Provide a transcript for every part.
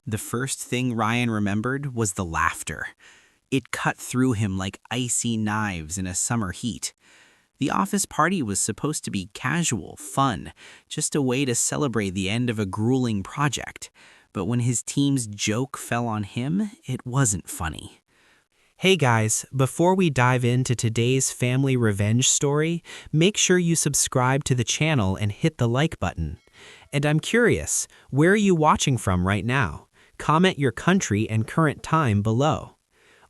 The first thing Ryan remembered was the laughter. It cut through him like icy knives in a summer heat. The office party was supposed to be casual, fun, just a way to celebrate the end of a grueling project. But when his team's joke fell on him, it wasn't funny. Hey guys, before we dive into today's family revenge story, make sure you subscribe to the channel and hit the like button. And I'm curious, where are you watching from right now? Comment your country and current time below.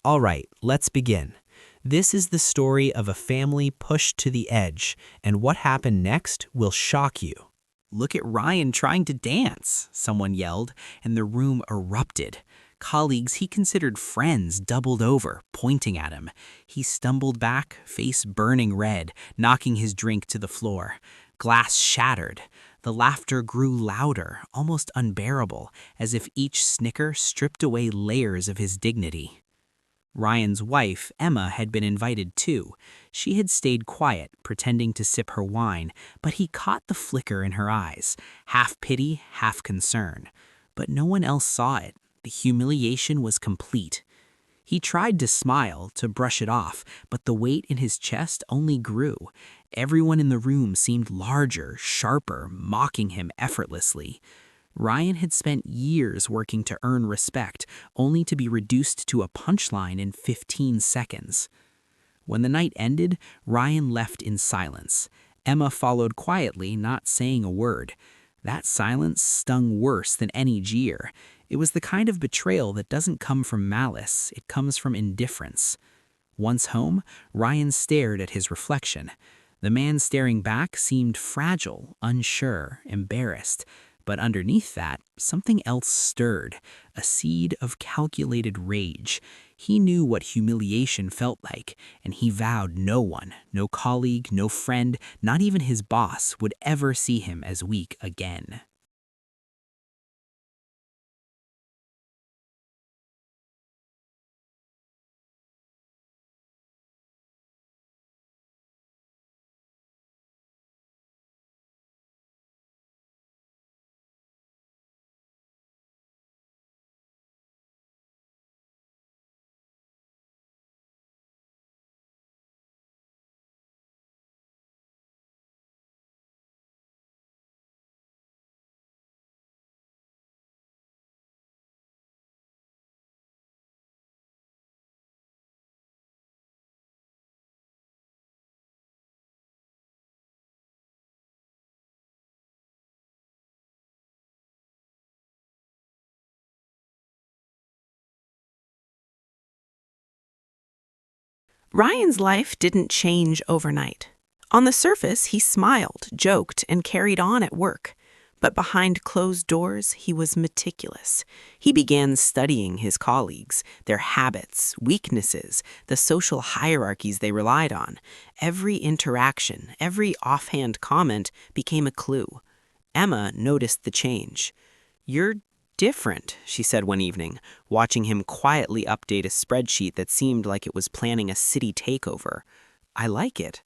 All right, let's begin. This is the story of a family pushed to the edge, and what happened next will shock you. "Look at Ryan trying to dance," someone yelled, and the room erupted. Colleagues he considered friends doubled over, pointing at him. He stumbled back, face burning red, knocking his drink to the floor. Glass shattered. The laughter grew louder, almost unbearable, as if each snicker stripped away layers of his dignity. Ryan's wife, Emma, had been invited too. She had stayed quiet, pretending to sip her wine, but he caught the flicker in her eyes, half pity, half concern. But no one else saw it. The humiliation was complete. He tried to smile, to brush it off, but the weight in his chest only grew. Everyone in the room seemed larger, sharper, mocking him effortlessly. Ryan had spent years working to earn respect, only to be reduced to a punchline in 15 seconds. When the night ended, Ryan left in silence. Emma followed quietly, not saying a word. That silence stung worse than any jeer. It was the kind of betrayal that doesn't come from malice, it comes from indifference. Once home, Ryan stared at his reflection. The man staring back seemed fragile, unsure, embarrassed. But underneath that, something else stirred, a seed of calculated rage. He knew what humiliation felt like, and he vowed no one, no colleague, no friend, not even his boss, would ever see him as weak again. Ryan's life didn't change overnight. On the surface, he smiled, joked, and carried on at work. But behind closed doors, he was meticulous. He began studying his colleagues, their habits, weaknesses, the social hierarchies they relied on. Every interaction, every offhand comment became a clue. Emma noticed the change. "You're different," she said one evening, watching him quietly update a spreadsheet that seemed like it was planning a city takeover. "I like it."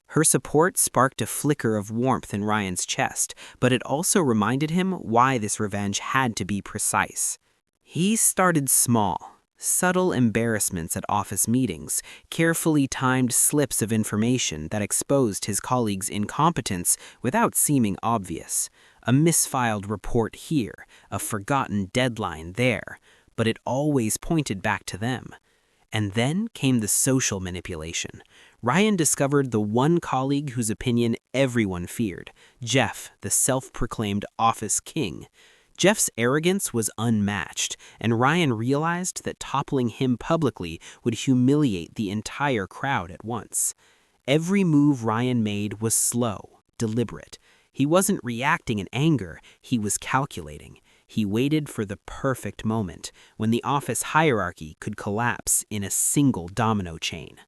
Her support sparked a flicker of warmth in Ryan's chest, but it also reminded him why this revenge had to be precise. He started small. Subtle embarrassments at office meetings, carefully timed slips of information that exposed his colleagues' incompetence without seeming obvious. A misfiled report here, a forgotten deadline there, but it always pointed back to them. And then came the social manipulation. Ryan discovered the one colleague whose opinion everyone feared, Jeff, the self-proclaimed office king. Jeff's arrogance was unmatched, and Ryan realized that toppling him publicly would humiliate the entire crowd at once. Every move Ryan made was slow, deliberate. He wasn't reacting in anger, he was calculating. He waited for the perfect moment, when the office hierarchy could collapse in a single domino chain.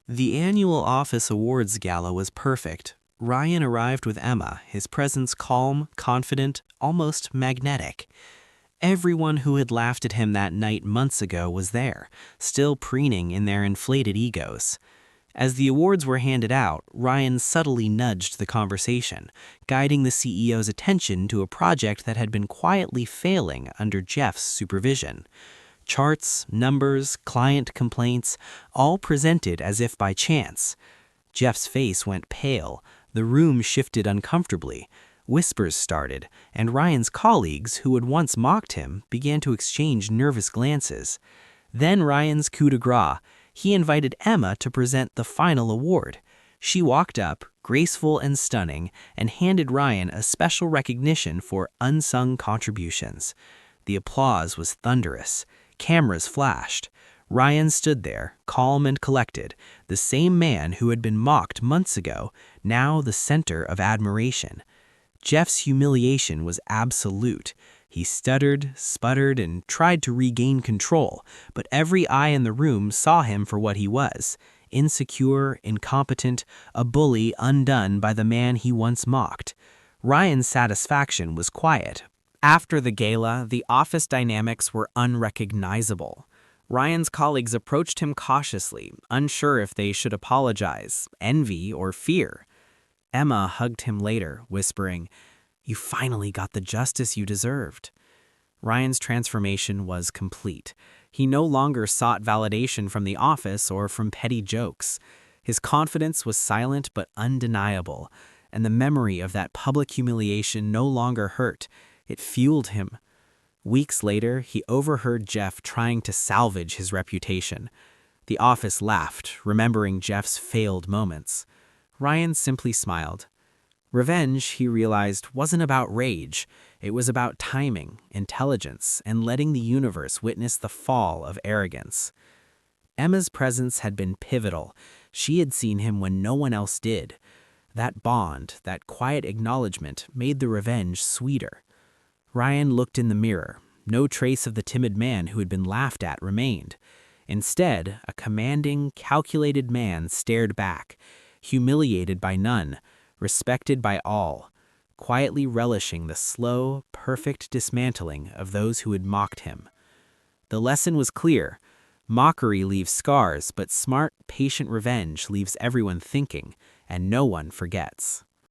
The annual office awards gala was perfect. Ryan arrived with Emma, his presence calm, confident, almost magnetic. Everyone who had laughed at him that night months ago was there, still preening in their inflated egos. As the awards were handed out, Ryan subtly nudged the conversation, guiding the CEO's attention to a project that had been quietly failing under Jeff's supervision. Charts, numbers, client complaints, all presented as if by chance. Jeff's face went pale, the room shifted uncomfortably, whispers started, and Ryan's colleagues, who had once mocked him, began to exchange nervous glances. Then Ryan's coup de grace. He invited Emma to present the final award. She walked up, graceful and stunning, and handed Ryan a special recognition for unsung contributions. The applause was thunderous. Cameras flashed. Ryan stood there, calm and collected, the same man who had been mocked months ago, now the center of admiration. Jeff's humiliation was absolute. He stuttered, sputtered, and tried to regain control, but every eye in the room saw him for what he was: insecure, incompetent, a bully undone by the man he once mocked. Ryan's satisfaction was quiet. After the gala, the office dynamics were unrecognizable. Ryan's colleagues approached him cautiously, unsure if they should apologize, envy, or fear. Emma hugged him later, whispering, "You finally got the justice you deserved." Ryan's transformation was complete. He no longer sought validation from the office or from petty jokes. His confidence was silent but undeniable, and the memory of that public humiliation no longer hurt. It fueled him. Weeks later, he overheard Jeff trying to salvage his reputation. The office laughed, remembering Jeff's failed moments. Ryan simply smiled. Revenge, he realized, wasn't about rage. It was about timing, intelligence, and letting the universe witness the fall of arrogance. Emma's presence had been pivotal. She had seen him when no one else did. That bond, that quiet acknowledgement, made the revenge sweeter. Ryan looked in the mirror. No trace of the timid man who had been laughed at remained. Instead, a commanding, calculated man stared back, humiliated by none, respected by all, quietly relishing the slow, perfect dismantling of those who had mocked him. The lesson was clear. Mockery leaves scars, but smart, patient revenge leaves everyone thinking, and no one forgets.